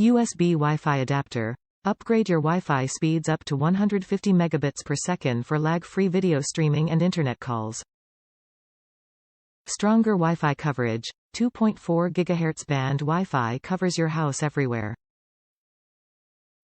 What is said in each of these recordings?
USB Wi-Fi adapter. Upgrade your Wi-Fi speeds up to 150 megabits per second for lag-free video streaming and internet calls. Stronger Wi-Fi coverage. 2.4 GHz band Wi-Fi covers your house everywhere.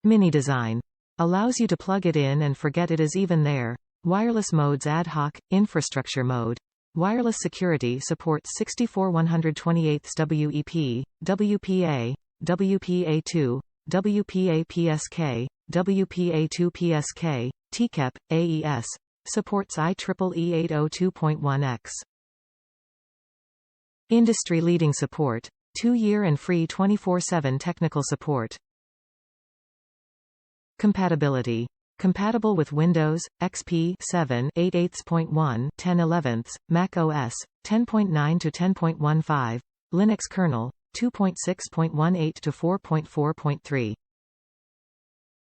Mini design. Allows you to plug it in and forget it is even there. Wireless modes ad hoc, infrastructure mode. Wireless security supports 64/128 WEP, WPA, WPA2, WPA-PSK, WPA2-PSK, TKIP, AES. Supports IEEE 802.1x. Industry-leading support. 2-year and free 24/7 technical support. Compatibility. Compatible with Windows, XP 7 8/8.1, 10/11, Mac OS 10.9 to 10.15, Linux kernel 2.6.18 to 4.4.3.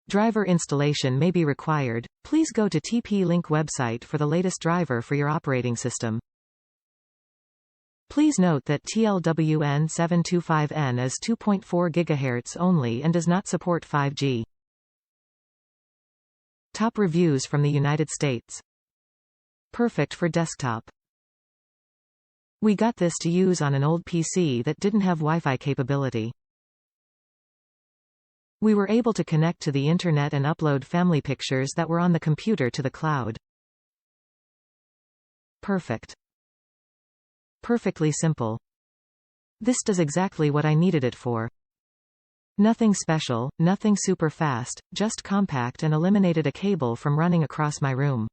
Driver installation may be required. Please go to TP-Link website for the latest driver for your operating system. Please note that TL-WN725N is 2.4 GHz only and does not support 5G. Top reviews from the United States. Perfect for desktop. We got this to use on an old PC that didn't have Wi-Fi capability. We were able to connect to the internet and upload family pictures that were on the computer to the cloud. Perfect. Perfectly simple. This does exactly what I needed it for. Nothing special, nothing super fast, just compact and eliminated a cable from running across my room.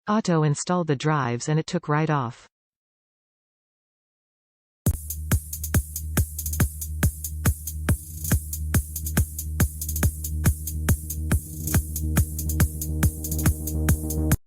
Auto-installed the drives and it took right off.